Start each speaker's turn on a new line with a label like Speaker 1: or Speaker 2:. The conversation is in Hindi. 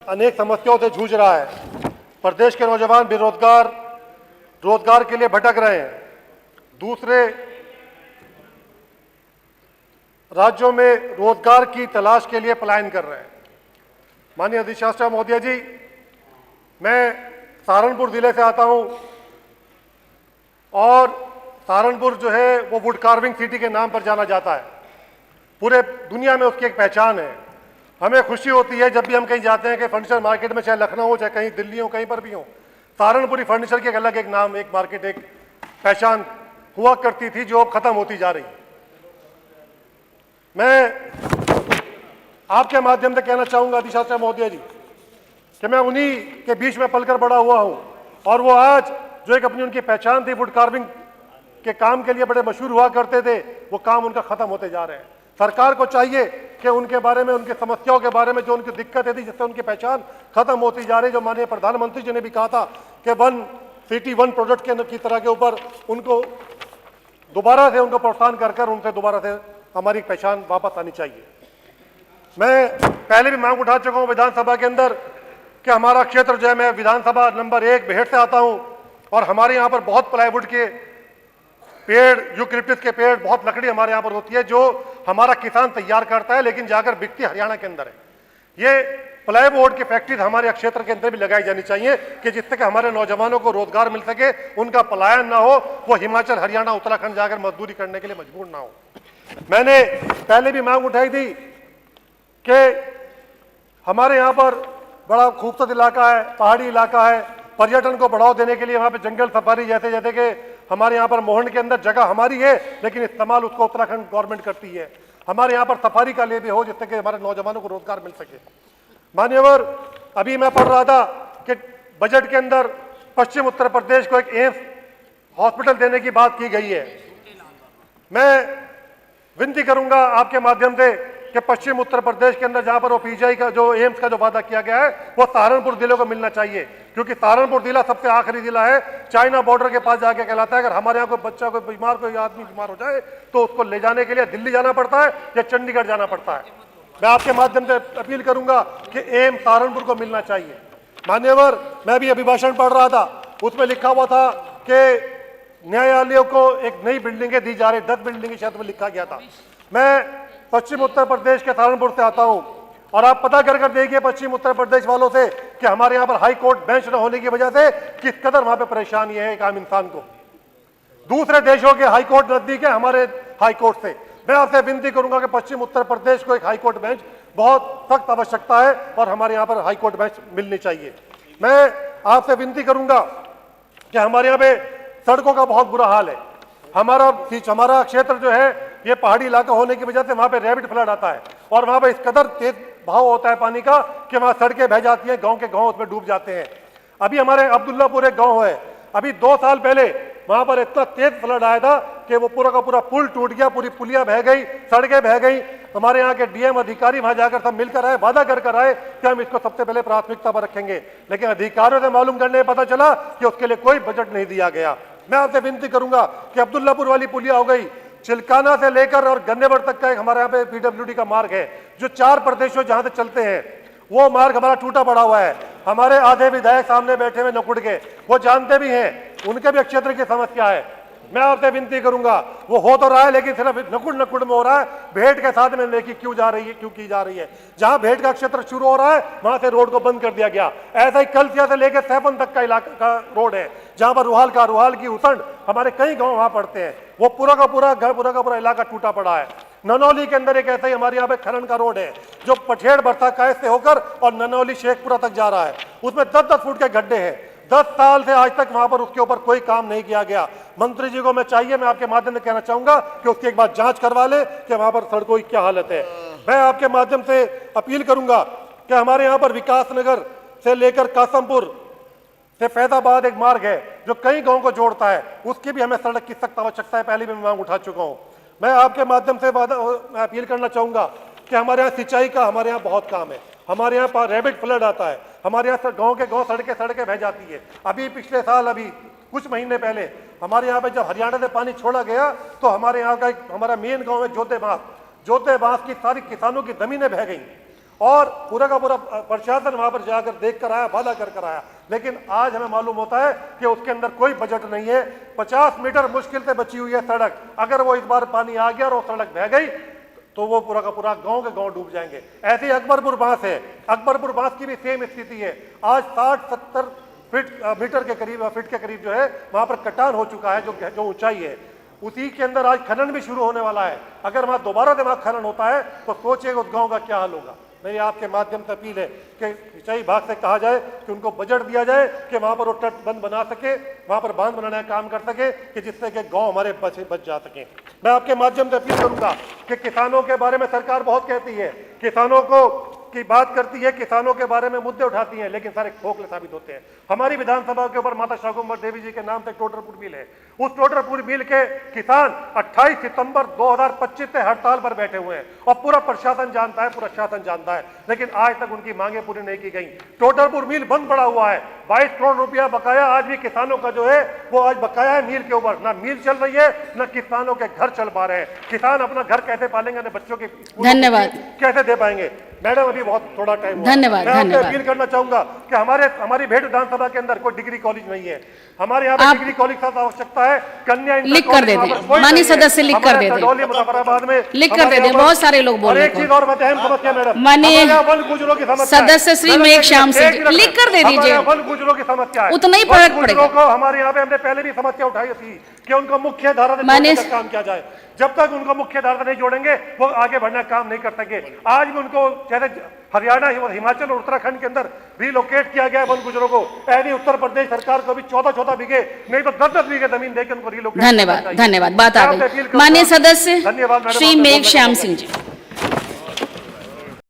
Speaker 1: अनेक समस्याओं से जूझ रहा है। प्रदेश के नौजवान बेरोजगार रोजगार के लिए भटक रहे हैं, दूसरे राज्यों में रोजगार की तलाश के लिए पलायन कर रहे हैं। माननीय अधिशासी महोदय जी, मैं सहारनपुर जिले से आता हूं और सहारनपुर जो है वो वुड कार्विंग सिटी के नाम पर जाना जाता है। पूरे दुनिया में उसकी एक पहचान है। हमें खुशी होती है जब भी हम कहीं जाते हैं कि फर्नीचर मार्केट में, चाहे लखनऊ हो, चाहे कहीं दिल्ली हो, कहीं पर भी हो, सहारनपुरी फर्नीचर की एक अलग एक नाम, एक मार्केट, एक पहचान हुआ करती थी जो अब खत्म होती जा रही। मैं आपके माध्यम से कहना चाहूंगा अधिशासी महोदय जी कि मैं उन्हीं के बीच में पलकर बड़ा हुआ हूं और वो आज जो एक अपनी उनकी पहचान थी, वुड कार्विंग के काम के लिए बड़े मशहूर हुआ करते थे, वो काम उनका खत्म होते जा रहे हैं। सरकार को चाहिए कि उनके बारे में, उनकी समस्याओं के बारे में, जो उनकी दिक्कतें थी जिससे उनकी पहचान खत्म होती जा रही, जो माननीय प्रधानमंत्री जी ने भी कहा था कि वन सिटी वन प्रोडक्ट की तरह के ऊपर उनको दोबारा से उनको प्रोत्साहन कर उनसे दोबारा से हमारी पहचान वापस आनी चाहिए। मैं पहले भी मांग उठा चुका हूं विधानसभा के अंदर कि हमारा क्षेत्र जो है, मैं विधानसभा नंबर 1 बेहट से आता हूं और हमारे यहाँ पर बहुत प्लाईवुड के पेड़, यूकलिप्टस के पेड़, बहुत लकड़ी हमारे यहाँ पर होती है जो हमारा किसान तैयार करता है, लेकिन जाकर बिकती हरियाणा के अंदर है। ये प्लाईवुड की फैक्ट्री हमारे क्षेत्र के अंदर भी लगाई जानी चाहिए कि जिससे कि हमारे नौजवानों को रोजगार मिल सके, उनका पलायन ना हो, वो हिमाचल, हरियाणा, उत्तराखंड जाकर मजदूरी करने के लिए मजबूर ना हो। मैंने पहले भी मांग उठाई थी कि हमारे यहाँ पर बड़ा खूबसूरत इलाका है, पहाड़ी इलाका है, पर्यटन को बढ़ावा देने के लिए वहाँ पे जंगल सफारी जैसे कि हमारे यहाँ पर मोहन के अंदर जगह हमारी है, लेकिन इस्तेमाल उसको उत्तराखंड गवर्नमेंट करती है। हमारे यहाँ पर सफारी का लिए भी हो जिससे कि हमारे नौजवानों को रोजगार मिल सके। मान्यवर, अभी मैं पढ़ रहा था कि बजट के अंदर पश्चिम उत्तर प्रदेश को एक एम्स हॉस्पिटल देने की बात की गई है। मैं विनती करूंगा आपके माध्यम से कि पश्चिम उत्तर प्रदेश के अंदर जहां पर वो पीजीआई का जो एम्स का जो वादा किया गया है वो सहारनपुर जिले को मिलना चाहिए, क्योंकि सहारनपुर जिला सबसे आखिरी जिला है, चाइना बॉर्डर के पास जाके कहलाता है। अगर हमारे यहाँ कोई बच्चा, कोई बीमार, कोई आदमी बीमार हो जाए तो उसको ले जाने के लिए दिल्ली जाना पड़ता है या चंडीगढ़ जाना पड़ता है। मैं आपके माध्यम से अपील करूंगा कि एम्स सहारनपुर को मिलना चाहिए। मान्यवर, मैं भी अभिभाषण पढ़ रहा था, उसमें लिखा हुआ था कि न्यायालयों को एक नई बिल्डिंगें दी जा रही, 10 बिल्डिंगें शायद में लिखा गया था। मैं पश्चिम उत्तर प्रदेश के सहारनपुर से आता हूं और आप पता कर देखिए पश्चिम उत्तर प्रदेश वालों से कि हमारे यहां पर हाई कोर्ट बेंच न होने की वजह से किस कदर वहां पे परेशानी है एक आम इंसान को। दूसरे देशों के हाई कोर्ट नजदीक है हमारे हाई कोर्ट से। मैं आपसे विनती करूंगा कि पश्चिम उत्तर प्रदेश को एक हाई कोर्ट बेंच बहुत सख्त आवश्यकता है और हमारे यहाँ पर हाई कोर्ट बेंच मिलनी चाहिए। मैं आपसे विनती करूंगा कि हमारे यहाँ पे सड़कों का बहुत बुरा हाल है। हमारा क्षेत्र जो है ये पहाड़ी इलाका होने की वजह से वहां पे रैपिड फ्लड आता है और वहां पे इस कदर तेज बहाव होता है पानी का कि वहां सड़कें बह जाती हैं, गांव के गांव उसमें डूब जाते हैं। अभी हमारे अब्दुल्लापुर एक गांव है, अभी 2 साल पहले वहां पर इतना तेज फ्लड आया था कि वो पूरा का पूरा पुल टूट गया, पूरी पुलिया बह गई, सड़कें बह गई। हमारे यहाँ के डीएम अधिकारी वहां जाकर सब मिलकर आए, वादा कर आए कि हम इसको सबसे पहले प्राथमिकता पर रखेंगे, लेकिन अधिकारियों से मालूम करने पता चला कि उसके लिए कोई बजट नहीं दिया गया। मैं आपसे विनती करूंगा कि अब्दुल्लापुर वाली पुलिया हो गई, चिलकाना से लेकर और गन्नेबर तक का एक हमारे यहाँ पे पीडब्ल्यूडी का मार्ग है जो 4 प्रदेशों जहां से चलते हैं, वो मार्ग हमारा टूटा पड़ा हुआ है। हमारे आधे विधायक सामने बैठे हुए नकुड़ के, वो जानते भी हैं, उनके भी क्षेत्र की समस्या है। मैं आपसे विनती करूंगा, वो हो तो रहा है लेकिन सिर्फ नकुड़ में हो रहा है, भेंट के साथ में लेके क्यों की जा रही है। जहां भेंट का क्षेत्र शुरू हो रहा है वहां से रोड को बंद कर दिया गया। ऐसा ही कलसिया से लेकर सैपन तक का इलाका का रोड है जहां पर रुहाल की उसंड हमारे कई गांव वहां पड़ते हैं, वो पूरा का पूरा इलाका टूटा पड़ा है। ननौली के अंदर एक ऐसा ही हमारे यहाँ पे खनन का रोड है जो पठेड़ बरसा कैस से होकर और ननौली शेखपुरा तक जा रहा है, उसमें 10-10 फुट के गड्ढे हैं। 10 साल से आज तक वहां पर उसके ऊपर कोई काम नहीं किया गया। मंत्री जी को मैं आपके माध्यम से कहना चाहूंगा कि उसकी एक बार जांच करवा ले कि वहां पर सड़कों की क्या हालत है। मैं आपके माध्यम से अपील करूंगा कि हमारे यहाँ पर विकास नगर से लेकर कासमपुर से फैजाबाद एक मार्ग है जो कई गांव को जोड़ता है, उसकी भी हमें सड़क की सख्त आवश्यकता है, पहले भी मैं मांग उठा चुका हूं। मैं आपके माध्यम से मैं अपील करना चाहूंगा कि हमारे यहाँ सिंचाई का हमारे यहाँ बहुत काम है। हमारे यहाँ रैपिड फ्लड आता है, हमारे यहाँ गांव के गांव सड़कें बह जाती है। अभी पिछले साल, अभी कुछ महीने पहले हमारे यहाँ पे जब हरियाणा से पानी छोड़ा गया तो हमारे यहाँ का हमारा मेन गांव है जोते बांस की सारी किसानों की जमीनें बह गई और पूरा का पूरा प्रशासन वहां पर जाकर देख कर आया, वादा कर आया, लेकिन आज हमें मालूम होता है कि उसके अंदर कोई बजट नहीं है। 50 मीटर मुश्किल से बची हुई है सड़क, अगर वो इस बार पानी आ गया और वो सड़क बह गई तो वो पूरा का पूरा गांव के गांव डूब जाएंगे। ऐसे ही अकबरपुर बांस है, अकबरपुर बांस की भी सेम स्थिति है। आज 60-70 मीटर के करीब, फीट के करीब जो है वहां पर कटान हो चुका है, जो ऊंचाई है। उसी के अंदर आज खनन भी शुरू होने वाला है। अगर वहां दोबारा दिमाग खनन होता है तो सोचिए उस गांव का क्या हाल होगा। मेरी आपके माध्यम से अपील है कि सिंचाई विभाग से कहा जाए कि उनको बजट दिया जाए कि वहां पर वो तटबंध बना सके, वहां पर बांध बनाने का काम कर सके कि जिससे कि गांव हमारे बच जा सके। मैं आपके माध्यम से अपील करूंगा कि किसानों के बारे में सरकार बहुत कहती है, किसानों को की बात करती है, किसानों के बारे में मुद्दे उठाती है, लेकिन सारे खोखले साबित होते हैं। हमारी विधानसभा के ऊपर माता शाकुंभरी देवी जी के नाम से टोडरपुर मिल है। उस टोडरपुर मिल के किसान 28 सितंबर 2025 से हड़ताल पर बैठे हुए हैं और पूरा प्रशासन जानता है, पूरा शासन जानता है, लेकिन आज तक उनकी मांगे पूरी नहीं की गई। टोडरपुर मिल बंद पड़ा हुआ है, 22 करोड़ रुपया बकाया आज भी किसानों का जो है वो आज बकाया है मिल के ऊपर। ना मिल चल रही है, ना किसानों के घर चल पा रहे हैं। किसान अपना घर कैसे पालेंगे, अपने बच्चों के
Speaker 2: धन्यवाद
Speaker 1: कैसे दे पाएंगे। मैडम अभी बहुत थोड़ा टाइम हुआ।
Speaker 2: धन्यवाद,
Speaker 1: मैं आपसे
Speaker 2: धन्यवाद।
Speaker 1: अपील करना चाहूंगा कि हमारी भेड़ विधानसभा के अंदर कोई डिग्री कॉलेज नहीं है। हमारे यहाँ पे डिग्री कॉलेज की आवश्यकता है। कन्या इंटर
Speaker 2: लिख कर दे
Speaker 1: कॉलेज
Speaker 2: दें,
Speaker 1: वहाँ पर कोई
Speaker 2: माननीय
Speaker 1: नहीं है।
Speaker 2: सदस्य लिख कर
Speaker 1: हमारे
Speaker 2: दे दें।
Speaker 1: सडौली, मुजफ्फराबाद में
Speaker 2: लिख कर
Speaker 1: हमारे
Speaker 2: दे दें,
Speaker 1: यहाँ पर-
Speaker 2: बहुत सारे लोग बोल
Speaker 1: और
Speaker 2: रहे
Speaker 1: एक
Speaker 2: हैं।
Speaker 1: चीज और बहुत अहम समस्या मैडम,
Speaker 2: माननीय
Speaker 1: हमारे यहाँ वन गुजरों की समस्या है।
Speaker 2: सदस्य श्री
Speaker 1: मैडम,
Speaker 2: मेघ श्याम
Speaker 1: एक
Speaker 2: सिंह
Speaker 1: मिनट,
Speaker 2: लिख कर दे
Speaker 1: हमारे
Speaker 2: दीजिए।
Speaker 1: यहाँ वन गुजरों की समस्या है।
Speaker 2: उतना ही
Speaker 1: वन
Speaker 2: फर्क
Speaker 1: गुजरों
Speaker 2: पड़ेगा।
Speaker 1: को हमारे यहाँ पे हमने पहले भी समस्या उठाई थी कि उनको मुख्य धारा से
Speaker 2: माननीय-
Speaker 1: जोड़ने का काम किया जाए। जब तक उनको मुख्य धारा से नहीं जोड़ेंगे वो आगे बढ़ने का काम नहीं कर सके। आज भी उनको जैसे हरियाणा, हिमाचल और उत्तराखंड के अंदर रिलोकेट किया गया वन गुजरों को, ऐसी उत्तर प्रदेश सरकार को भी 14-14 बीघे नहीं तो 10-10 बीघे जमीन देकर उनको रिलोकेट।
Speaker 2: धन्यवाद, धन्यवाद, बात आ गई। माननीय सदस्य
Speaker 1: धन्यवाद मैडम,
Speaker 2: श्री
Speaker 1: आपने
Speaker 2: मेघ
Speaker 1: बोलने का
Speaker 2: श्याम
Speaker 1: मौका
Speaker 2: सिंह
Speaker 1: दिया।
Speaker 2: जी।